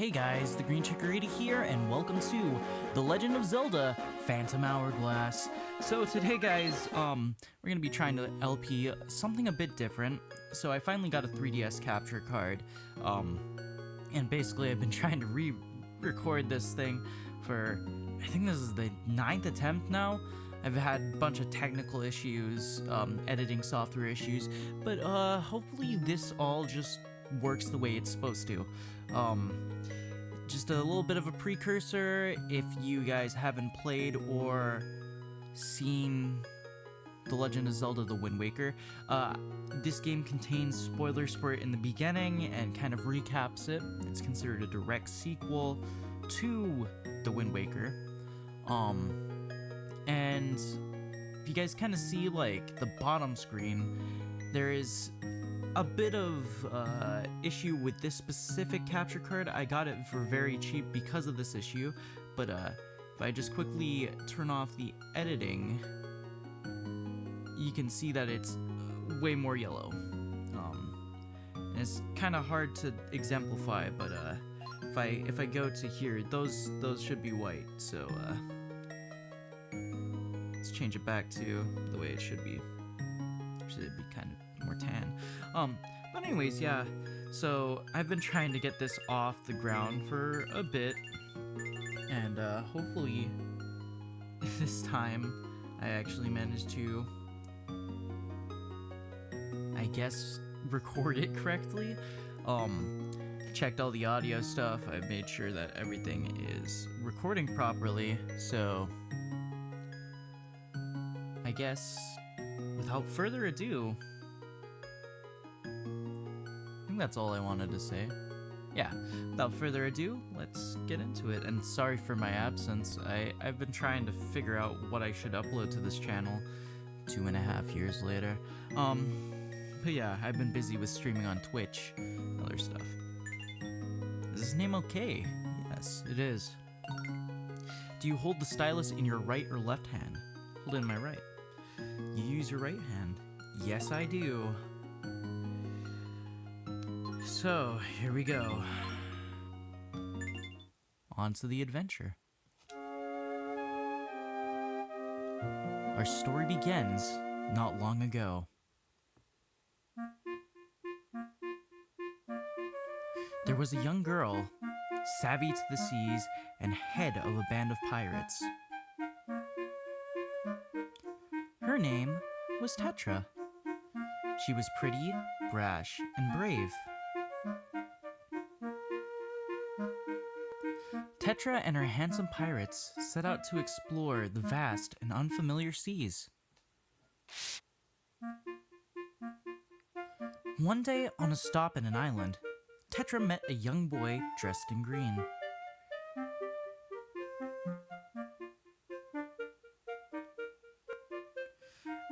Hey guys, TheGreenChkrta here, and welcome to The Legend of Zelda Phantom Hourglass. So today guys, we're gonna be trying to LP something a bit different. So I finally got a 3DS capture card, and basically I've been trying to re-record this thing for, I think this is the 9th attempt now. I've had a bunch of technical issues, editing software issues, but hopefully this all just works the way it's supposed to. Just a little bit of a precursor if you guys haven't played or seen The Legend of Zelda The Wind Waker. This game contains spoilers for it in the beginning and kind of recaps it. It's considered a direct sequel to The Wind Waker. And if you guys kind of see like the bottom screen, there is a bit of issue with this specific capture card. I got it for very cheap because of this issue, but if I just quickly turn off the editing, you can see that it's way more yellow. And it's kind of hard to exemplify, but if I go to here, those should be white. So let's change it back to the way it should be. Actually, it'd be kind of more tan. But anyways, yeah, so I've been trying to get this off the ground for a bit, and hopefully this time I actually managed to, I guess, record it correctly. Checked all the audio stuff. I made sure that everything is recording properly, so I guess without further ado, I think that's all I wanted to say. Yeah, without further ado, let's get into it. And sorry for my absence. I've been trying to figure out what I should upload to this channel 2.5 years later. But yeah, I've been busy with streaming on Twitch and other stuff. Is his name okay? Yes, it is. Do you hold the stylus in your right or left hand? Hold it in my right. You use your right hand. Yes, I do. So, here we go. On to the adventure. Our story begins not long ago. There was a young girl, savvy to the seas and head of a band of pirates. Her name was Tetra. She was pretty, brash, and brave. Tetra and her handsome pirates set out to explore the vast and unfamiliar seas. One day, on a stop in an island, Tetra met a young boy dressed in green.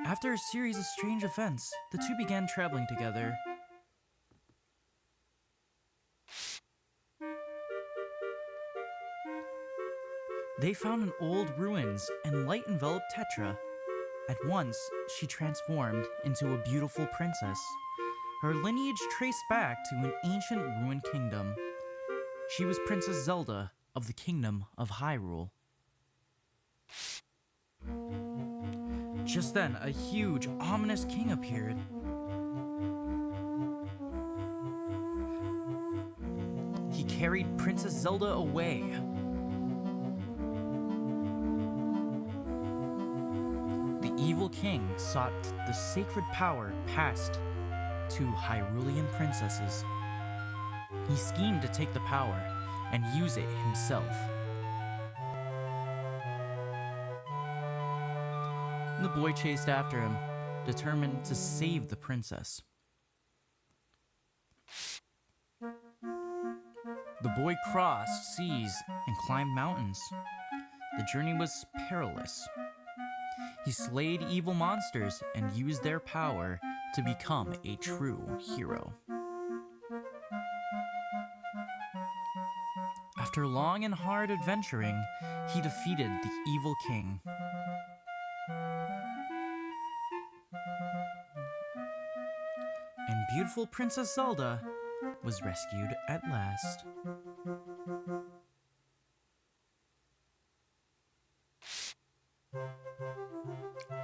After a series of strange events, the two began traveling together. They found an old ruins, and light enveloped Tetra. At once, she transformed into a beautiful princess. Her lineage traced back to an ancient ruined kingdom. She was Princess Zelda of the Kingdom of Hyrule. Just then, a huge, ominous king appeared. He carried Princess Zelda away. The evil king sought the sacred power passed to Hyrulean princesses. He schemed to take the power and use it himself. The boy chased after him, determined to save the princess. The boy crossed seas and climbed mountains. The journey was perilous. He slayed evil monsters and used their power to become a true hero. After long and hard adventuring, he defeated the evil king. And beautiful Princess Zelda was rescued at last.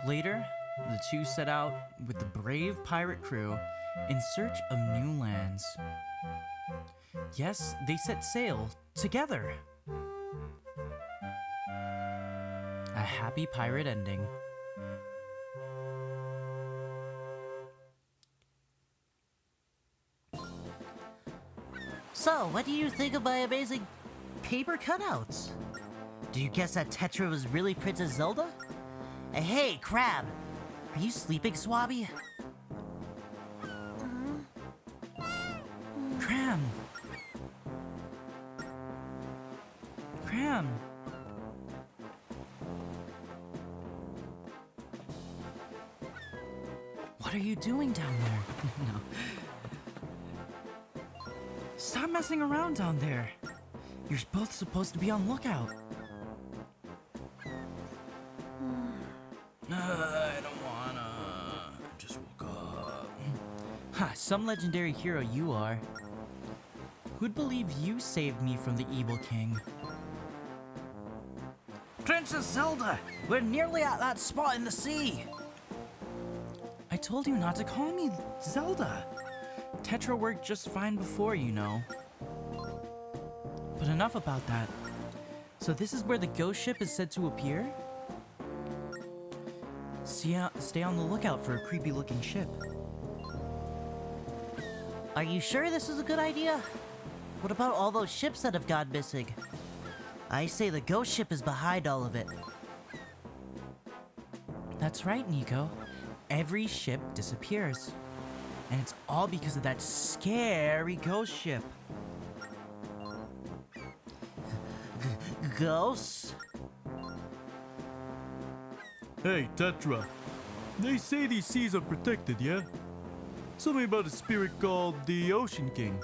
Later, the two set out with the brave pirate crew in search of new lands. Yes, they set sail together. A happy pirate ending. So, what do you think of my amazing paper cutouts? Do you guess that Tetra was really Princess Zelda? Hey, Crab! Are you sleeping, Swabby? Cram! Cram! What are you doing down there? No. Stop messing around down there. You're both supposed to be on lookout. I don't wanna. I just woke up. Ha, some legendary hero you are. Who'd believe you saved me from the evil king? Princess Zelda! We're nearly at that spot in the sea! I told you not to call me Zelda. Tetra worked just fine before, you know. But enough about that. So this is where the ghost ship is said to appear? Stay on the lookout for a creepy-looking ship. Are you sure this is a good idea? What about all those ships that have gone missing? I say the ghost ship is behind all of it. That's right, Nico. Every ship disappears. And it's all because of that scary ghost ship. Ghosts? Hey, Tetra. They say these seas are protected, yeah? Something about a spirit called the Ocean King.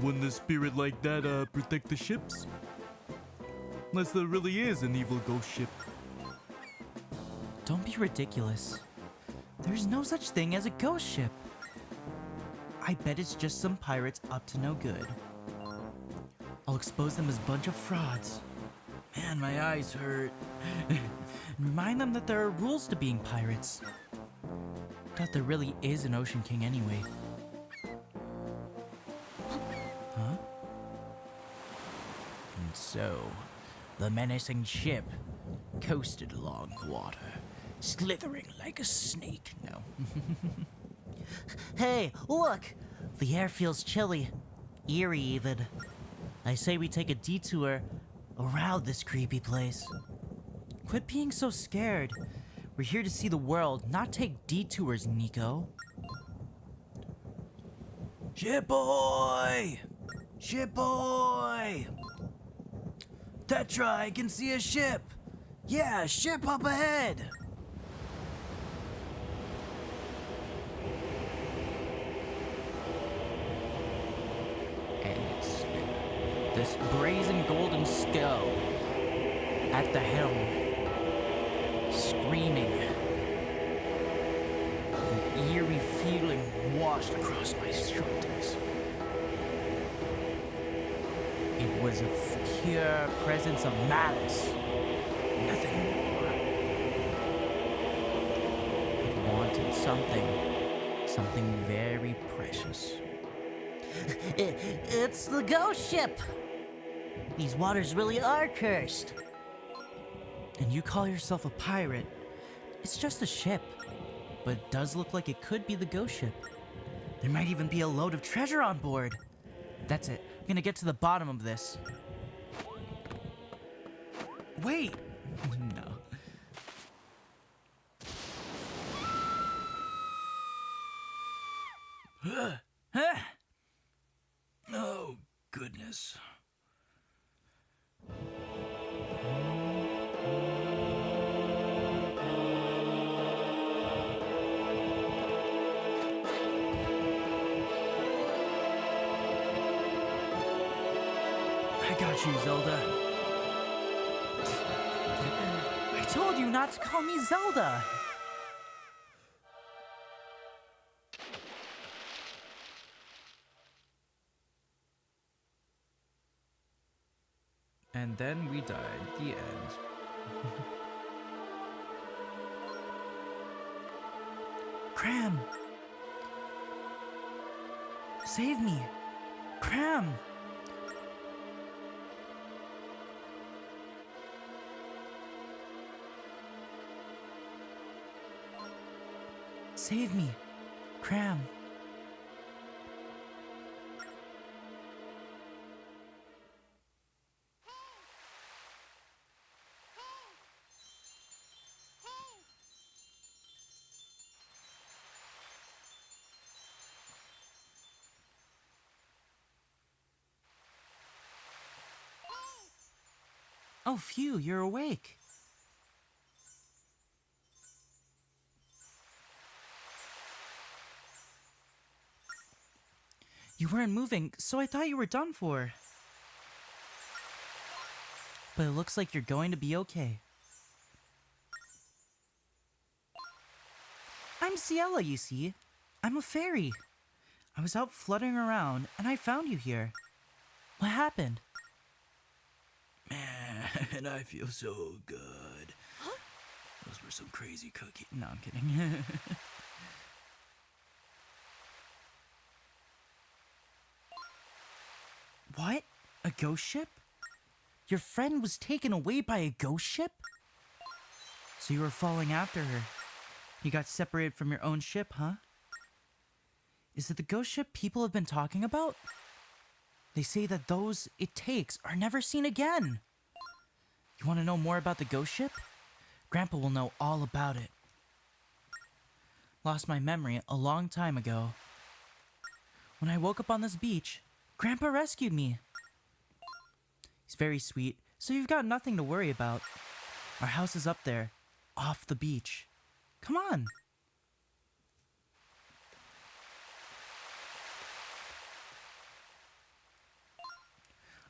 Wouldn't a spirit like that protect the ships? Unless there really is an evil ghost ship. Don't be ridiculous. There's no such thing as a ghost ship. I bet it's just some pirates up to no good. I'll expose them as a bunch of frauds. Man, my eyes hurt. And remind them that there are rules to being pirates. Doubt there really is an Ocean King anyway. Huh? And so, the menacing ship coasted along the water, slithering like a snake. No. Hey, look! The air feels chilly. Eerie, even. I say we take a detour around this creepy place. Quit being so scared. We're here to see the world, not take detours, Nico. Ship boy! Ship boy! Tetra, I can see a ship! Yeah, a ship up ahead! And it's this brazen golden skull at the helm. Screaming. An eerie feeling washed across my shoulders. It was a pure presence of malice. Nothing more. It wanted something very precious. It's the ghost ship! These waters really are cursed. And you call yourself a pirate. It's just a ship. But it does look like it could be the ghost ship. There might even be a load of treasure on board. That's it. I'm gonna get to the bottom of this. Wait! No. Oh, goodness. I got you, Zelda. I told you not to call me Zelda. And then we died. The end. Cram! Save me! Cram! Save me! Cram! Oh, phew, you're awake. You weren't moving, so I thought you were done for. But it looks like you're going to be okay. I'm Ciela, you see. I'm a fairy. I was out fluttering around, and I found you here. What happened? Man, I feel so good. Huh? Those were some crazy cookies. No, I'm kidding. What? A ghost ship? Your friend was taken away by a ghost ship? So you were following after her. You got separated from your own ship, huh? Is it the ghost ship people have been talking about? They say that those it takes are never seen again. You want to know more about the ghost ship? Grandpa will know all about it. Lost my memory a long time ago. When I woke up on this beach, Grandpa rescued me. He's very sweet, so you've got nothing to worry about. Our house is up there, off the beach. Come on.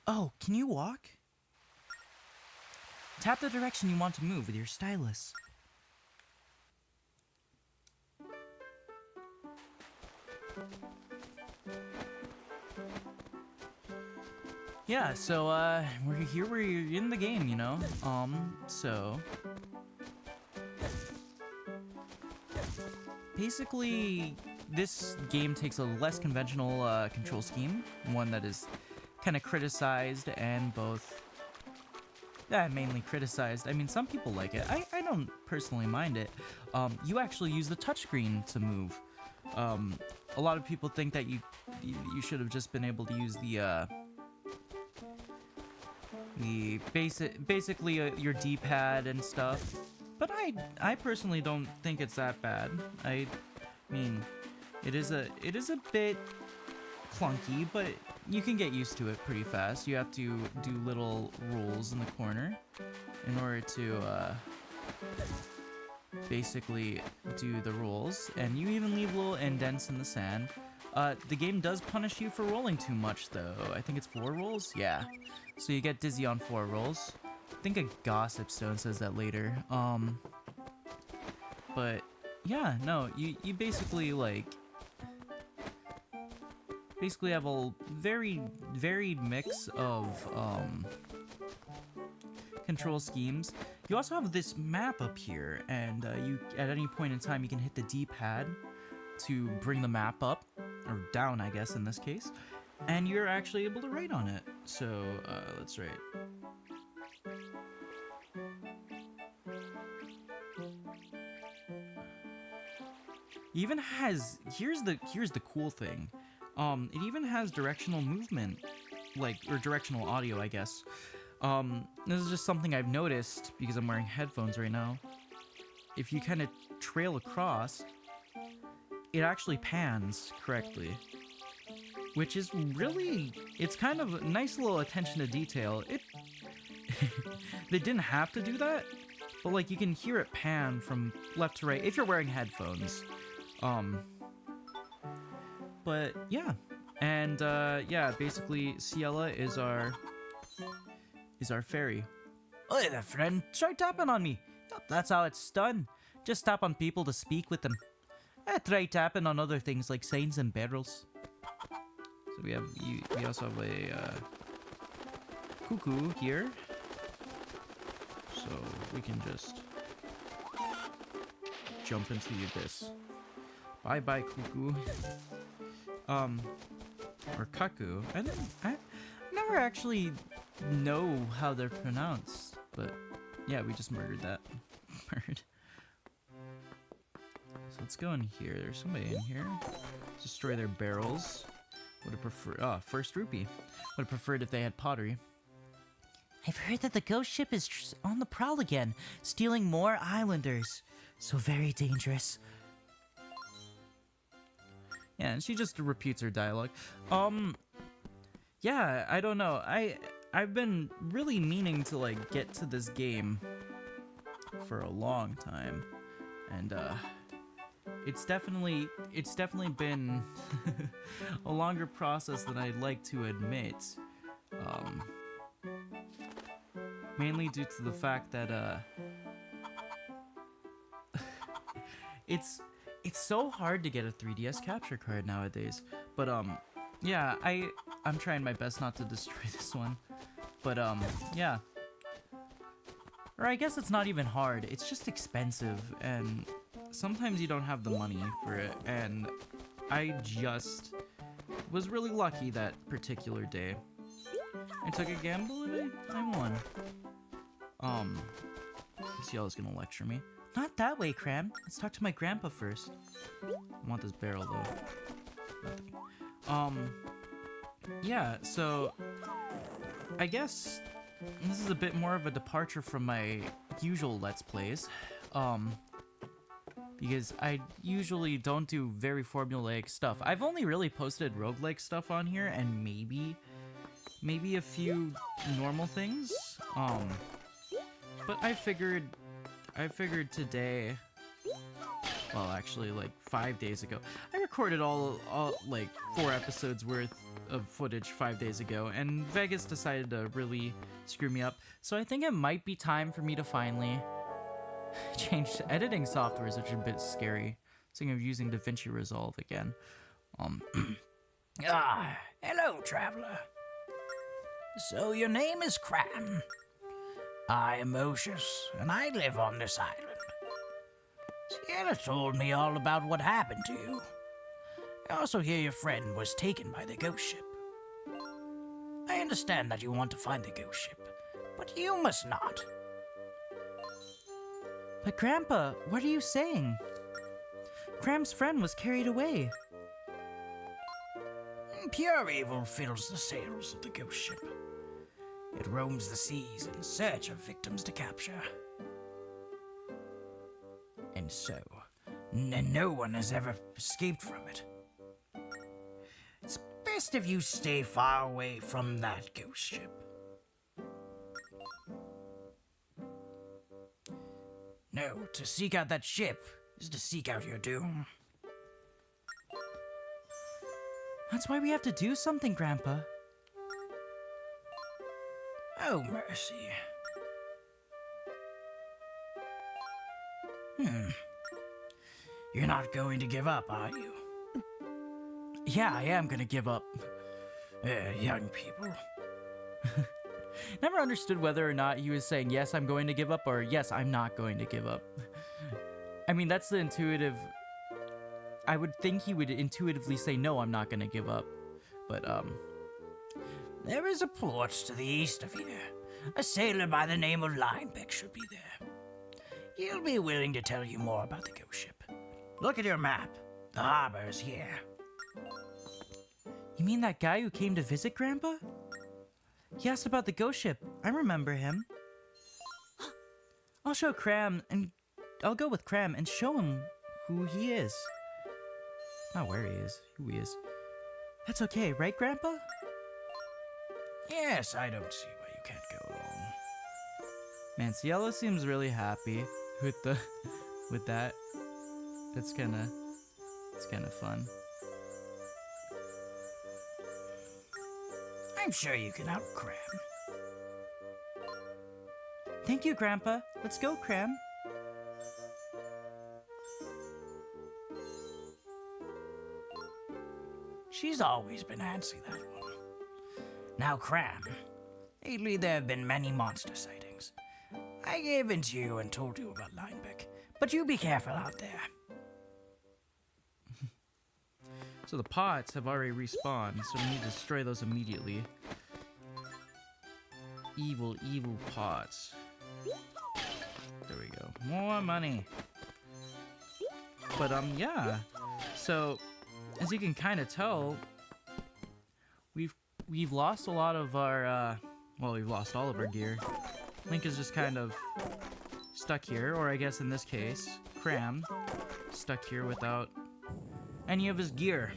Oh, can you walk? Tap the direction you want to move with your stylus. Yeah, so, we're in the game, you know? So... Basically, this game takes a less conventional, control scheme. One that is kind of criticized and both... mainly criticized. I mean, some people like it. I don't personally mind it. You actually use the touchscreen to move. A lot of people think that you should have just been able to use the basically your D-pad and stuff. But I personally don't think it's that bad. I mean, it is a bit clunky, but you can get used to it pretty fast. You have to do little rolls in the corner in order to basically do the rolls, and you even leave little indents in the sand. The game does punish you for rolling too much, though. I think it's 4 rolls? Yeah. So you get dizzy on 4 rolls. I think a gossip stone says that later. But yeah, no, you basically like have a very varied mix of control schemes. You also have this map up here, and you at any point in time you can hit the D-pad to bring the map up or down, I guess in this case, and you're actually able to write on it. So let's write. Even has here's the cool thing. It even has directional movement, or directional audio, I guess. This is just something I've noticed because I'm wearing headphones right now. If you kind of trail across, it actually pans correctly, which is really, it's kind of a nice little attention to detail. They didn't have to do that, but like you can hear it pan from left to right if you're wearing headphones. But yeah, and yeah, basically Ciela is our fairy. Hey there, friend. Try tapping on me. Yep, that's how it's done. Just tap on people to speak with them. Try tapping on other things like signs and barrels. So we also have a Cuckoo here. So we can just jump into the abyss. Bye bye, Cuckoo. Or Kaku. I never actually know how they're pronounced, but yeah, we just murdered that bird. So let's go in here. There's somebody in here. Destroy their barrels. Would have preferred. First rupee. Would have preferred if they had pottery. I've heard that the ghost ship is on the prowl again, stealing more islanders. So very dangerous. Yeah, and she just repeats her dialogue. Yeah, I don't know. I've been really meaning to like get to this game for a long time, and it's definitely been a longer process than I'd like to admit. Mainly due to the fact that it's so hard to get a 3DS capture card nowadays. But yeah, I'm trying my best not to destroy this one. But yeah. Or I guess it's not even hard. It's just expensive, and sometimes you don't have the money for it. And I just was really lucky that particular day. I took a gamble and I won. Ciela's gonna lecture me. Not that way, Cram. Let's talk to my grandpa first. I want this barrel though. Yeah, so I guess this is a bit more of a departure from my usual Let's Plays. Because I usually don't do very formulaic stuff. I've only really posted roguelike stuff on here and maybe a few normal things. But I figured today, well, actually like 5 days ago, I recorded all like 4 episodes worth of footage 5 days ago, and Vegas decided to really screw me up. So I think it might be time for me to finally change to editing softwares, which is a bit scary. Thinking of using DaVinci Resolve again. Hello, traveler. So your name is Cram. I am Mosius, and I live on this island. Ciela told me all about what happened to you. I also hear your friend was taken by the ghost ship. I understand that you want to find the ghost ship, but you must not. But Grandpa, what are you saying? Cram's friend was carried away. Pure evil fills the sails of the ghost ship. It roams the seas in search of victims to capture. And so, no one has ever escaped from it. It's best if you stay far away from that ghost ship. No, to seek out that ship is to seek out your doom. That's why we have to do something, Grandpa. Oh, mercy. You're not going to give up, are you? Yeah, I am gonna give up. Young people. Never understood whether or not he was saying, yes, I'm going to give up, or yes, I'm not going to give up. I mean, that's the intuitive... I would think he would intuitively say, no, I'm not gonna give up. But, There is a port to the east of here. A sailor by the name of Linebeck should be there. He'll be willing to tell you more about the ghost ship. Look at your map. The harbor is here. You mean that guy who came to visit Grandpa? He asked about the ghost ship. I remember him. I'll show Cram, and I'll go with Cram and show him who he is. not where he is, who he is. That's okay, right, Grandpa? Yes, I don't see why you can't go along. Man, Ciela seems really happy with that. It's kind of fun. I'm sure you can out-cram. Thank you, Grandpa. Let's go, Cram. She's always been antsy, that one. Now, Cram, Lately, there have been many monster sightings. I gave in to you and told you about Linebeck, but you be careful out there. So the pots have already respawned, so we need to destroy those immediately. Evil, evil pots. There we go. More money. But, yeah. So, as you can kind of tell, we've lost a lot of our, well, we've lost all of our gear. Link is just kind of stuck here, or I guess in this case, Cram, stuck here without any of his gear.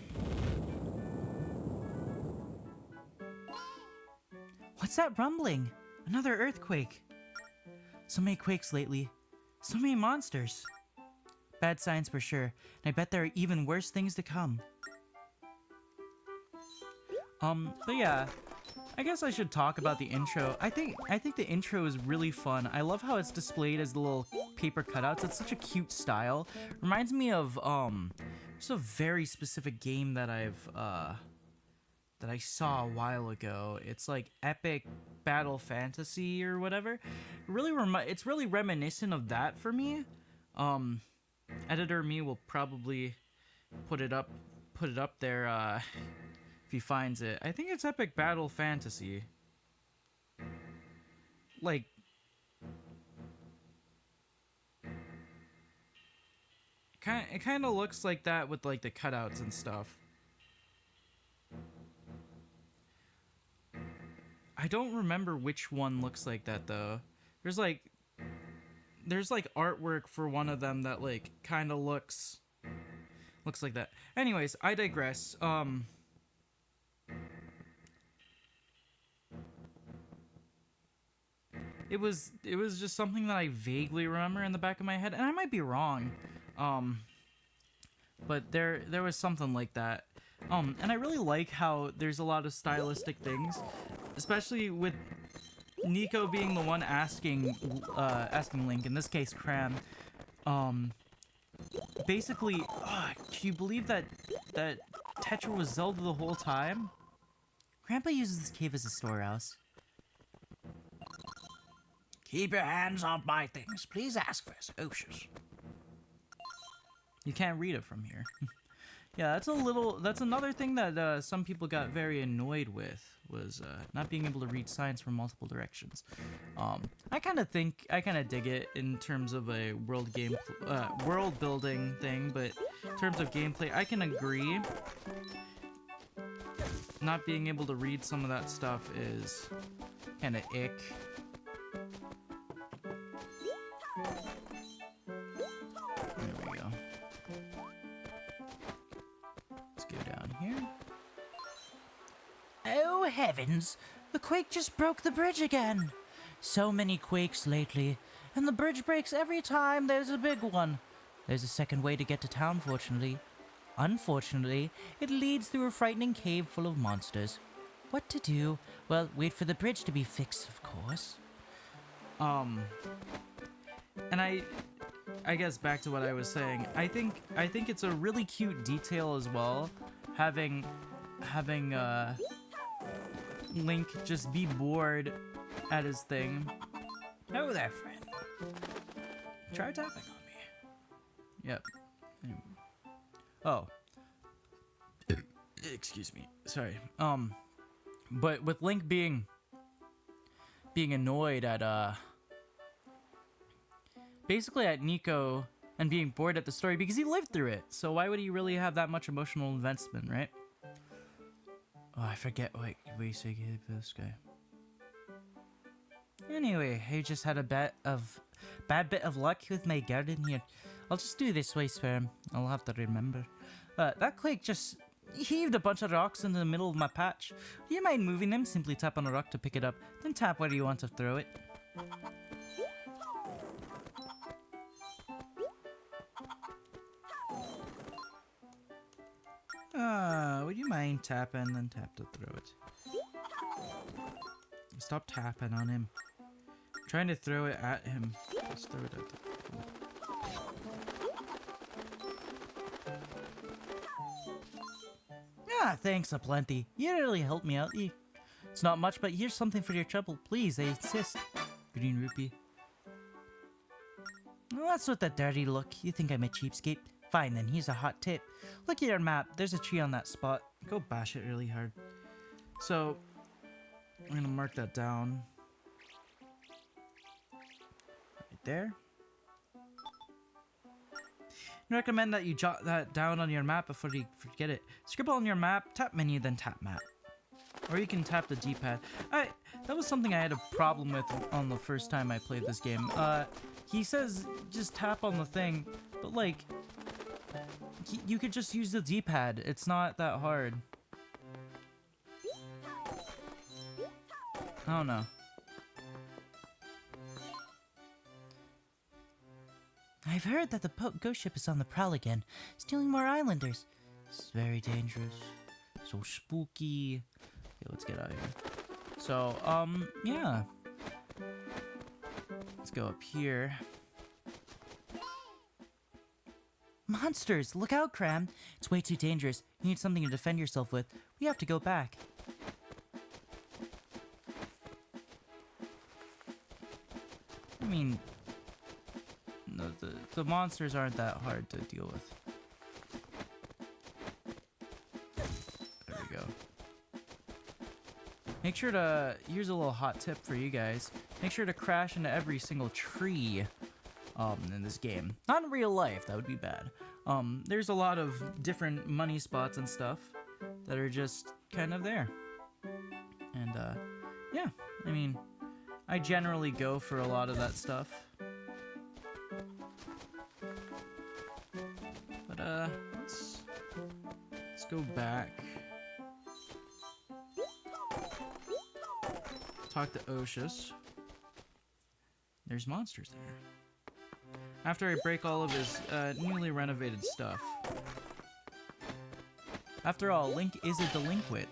What's that rumbling? Another earthquake. So many quakes lately. So many monsters. Bad signs for sure, and I bet there are even worse things to come. But yeah, I guess I should talk about the intro. I think the intro is really fun. I love how it's displayed as the little paper cutouts. It's such a cute style. Reminds me of just a very specific game that that I saw a while ago. It's like Epic Battle Fantasy or whatever. It's really reminiscent of that for me. Editor me will probably put it up there if he finds it. I think it's Epic Battle Fantasy. Like, it kind of looks like that with like the cutouts and stuff. I don't remember which one looks like that though. There's like artwork for one of them that like kind of looks like that. Anyways, I digress. It was just something that I vaguely remember in the back of my head, and I might be wrong. But there was something like that. And I really like how there's a lot of stylistic things, especially with Nico being the one asking Link, in this case Cram. Basically, can you believe that Tetra was Zelda the whole time? Grandpa uses this cave as a storehouse. Keep your hands off my things. Please ask for Oshus. You can't read it from here. Yeah, that's another thing that some people got very annoyed with, was not being able to read signs from multiple directions. I kind of dig it in terms of a world building thing, but in terms of gameplay, I can agree. Not being able to read some of that stuff is kind of ick. There we go. Let's go down here. Oh heavens! The quake just broke the bridge again! So many quakes lately, and the bridge breaks every time there's a big one. There's a second way to get to town, fortunately. Unfortunately, it leads through a frightening cave full of monsters. What to do? Well, wait for the bridge to be fixed, of course. And I guess back to what I was saying. I think it's a really cute detail as well, having Link just be bored at his thing. Oh there, friend. Try tapping on me. Yep. Oh. Excuse me. Sorry. But with Link being annoyed at basically at Nico and being bored at the story because he lived through it. So why would he really have that much emotional investment, right? Oh, I forget. Wait, wayside for this guy. Anyway, I just had a bad bit of luck with my garden here. I'll just do this way, Sperm. I'll have to remember. That quake just heaved a bunch of rocks into the middle of my patch. Do you mind moving them? Simply tap on a rock to pick it up, then tap where you want to throw it. Would you mind tapping, then tap to throw it? Stop tapping on him. I'm trying to throw it at him. Just throw it at the pool. Ah, thanks aplenty. You really helped me out. It's not much, but here's something for your trouble. Please, I insist. Green rupee. Well, that's not that dirty look. You think I'm a cheapskate? Fine then, here's a hot tip. Look at your map. There's a tree on that spot. Go bash it really hard. So, I'm gonna mark that down. Right there. I recommend that you jot that down on your map before you forget it. Scribble on your map, tap menu, then tap map. Or you can tap the D-pad. That was something I had a problem with on the first time I played this game. He says just tap on the thing, but like, you could just use the D-pad. It's not that hard. I don't know. I've heard that the ghost ship is on the prowl again, stealing more islanders. It's very dangerous. So spooky. Okay, let's get out of here. So, yeah. Let's go up here. Monsters! Look out, Cram! It's way too dangerous. You need something to defend yourself with. We have to go back. I mean, the monsters aren't that hard to deal with. There we go. Make sure to, here's a little hot tip for you guys. Make sure to crash into every single tree in this game. Not in real life, that would be bad. There's a lot of different money spots and stuff that are just kind of there. And yeah, I mean, I generally go for a lot of that stuff. But let's go back. Talk to Oshus. There's monsters there. After I break all of his newly renovated stuff. After all, Link is a delinquent.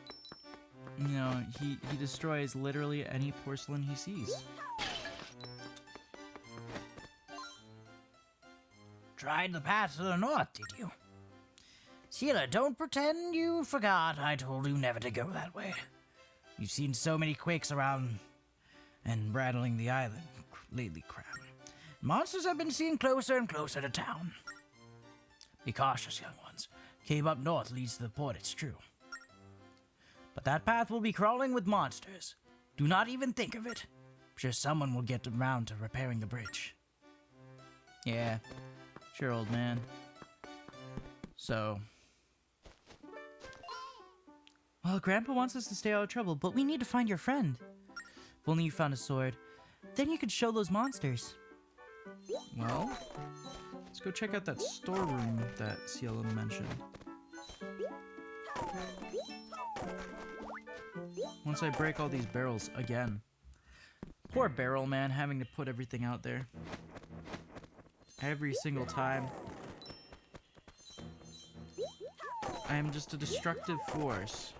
You know, he destroys literally any porcelain he sees. Tried the path to the north, did you? Sheila, don't pretend you forgot I told you never to go that way. You've seen so many quakes around and rattling the island lately, Cram. Monsters have been seen closer and closer to town. Be cautious, young ones. Cave up north leads to the port, it's true. But that path will be crawling with monsters. Do not even think of it. I'm sure someone will get around to repairing the bridge. Yeah, sure, old man. So, Well, Grandpa wants us to stay out of trouble, but we need to find your friend. If only you found a sword. Then you could show those monsters. well, let's go check out that storeroom that Ciela mentioned. Once I break all these barrels again. Poor barrel man having to put everything out there. Every single time. I am just a destructive force.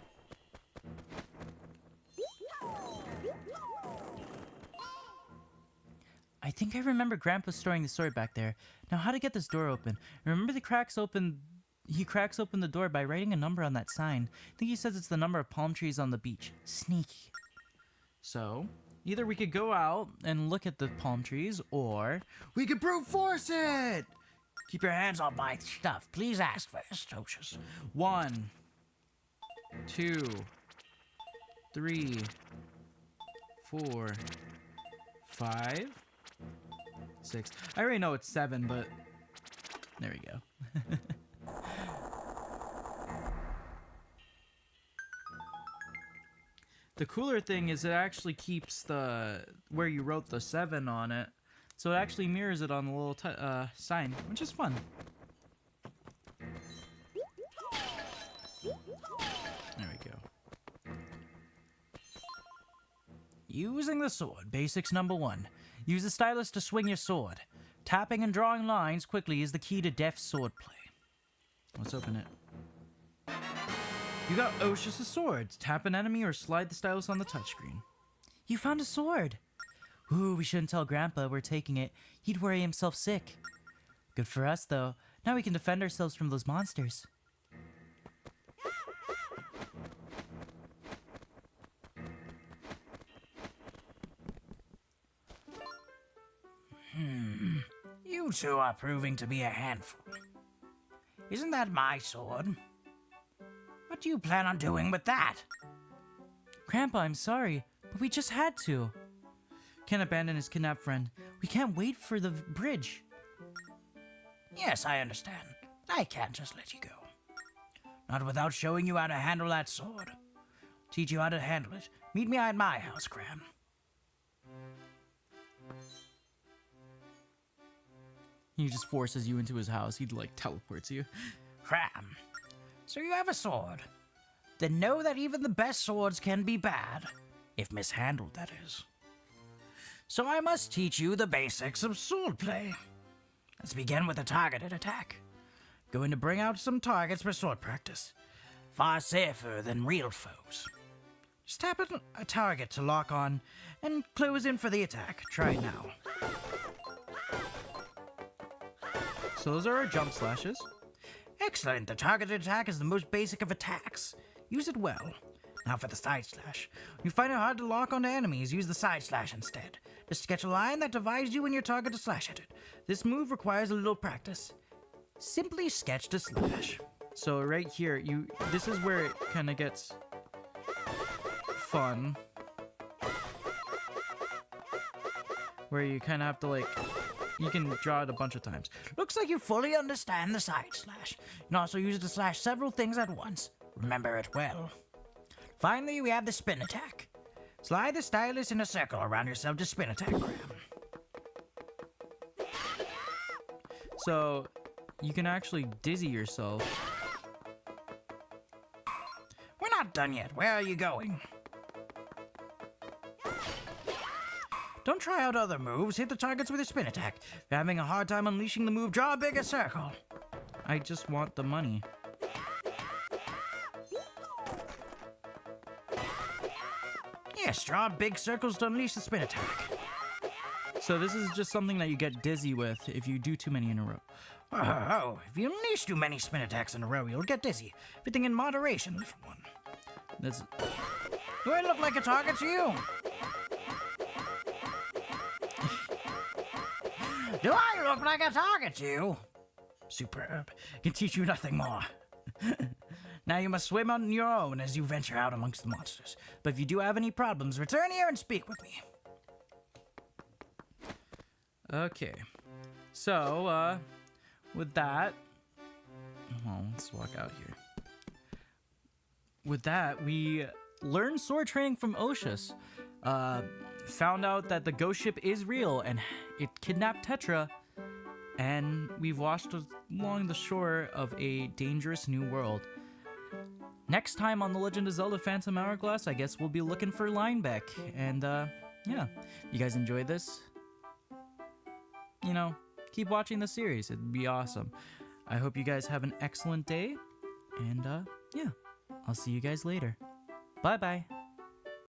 I think I remember Grandpa storing the sword back there. Now, how to get this door open? Remember he cracks open the door by writing a number on that sign. I think he says it's the number of palm trees on the beach. Sneaky. So, either we could go out and look at the palm trees, or we could brute force it! Keep your hands off my stuff. Please ask first, Oshus. 1, 2, 3, 4, 5, 6. I already know it's 7, but there we go. The cooler thing is it actually keeps the where you wrote the 7 on it, so it actually mirrors it on the little sign, which is fun. There we go. Using the sword. Basics number 1. Use the stylus to swing your sword. Tapping and drawing lines quickly is the key to deft sword play. Let's open it. You got Oshus' swords. Tap an enemy or slide the stylus on the touchscreen. You found a sword. Ooh, we shouldn't tell Grandpa we're taking it. He'd worry himself sick. Good for us, though. Now we can defend ourselves from those monsters. You two are proving to be a handful. Isn't that my sword? What do you plan on doing with that? Grandpa, I'm sorry, but we just had to. Can't abandon his kidnapped friend. We can't wait for the bridge. Yes, I understand. I can't just let you go. Not without showing you how to handle that sword. Teach you how to handle it. Meet me at my house, Cram. He just forces you into his house. He like teleports you. Cram. So you have a sword. Then know that even the best swords can be bad. If mishandled, that is. So I must teach you the basics of swordplay. Let's begin with a targeted attack. Going to bring out some targets for sword practice. Far safer than real foes. Just tap a target to lock on and close in for the attack. Try it now. So those are our jump slashes. Excellent. The targeted attack is the most basic of attacks. Use it well. Now for the side slash. When you find it hard to lock onto enemies, use the side slash instead. Just sketch a line that divides you and your target to slash at it. This move requires a little practice. Simply sketch to slash. So right here, this is where it kind of gets fun. Where you kind of have to like, you can draw it a bunch of times. Looks like you fully understand the side slash. You can also use it to slash several things at once. Remember it well. Finally, we have the spin attack. Slide the stylus in a circle around yourself to spin attack, Graham. So you can actually dizzy yourself. We're not done yet. Where are you going? Don't try out other moves. Hit the targets with your spin attack. If you're having a hard time unleashing the move, draw a bigger circle. I just want the money. Yes, draw big circles to unleash the spin attack. So this is just something that you get dizzy with if you do too many in a row. Oh, if you unleash too many spin attacks in a row, you'll get dizzy. Everything in moderation, little one. That's Do I look like a target to you? Do I look like a target to you? Superb. Can teach you nothing more. Now you must swim on your own as you venture out amongst the monsters. But if you do have any problems, return here and speak with me. okay. So, with that, well, let's walk out here. With that, we learned sword training from Oshus. Found out that the ghost ship is real and it kidnapped Tetra. And we've washed along the shore of a dangerous new world. Next time on The Legend of Zelda Phantom Hourglass, I guess we'll be looking for Linebeck. And, yeah. You guys enjoyed this? You know, keep watching the series. It'd be awesome. I hope you guys have an excellent day. And, yeah. I'll see you guys later. Bye-bye.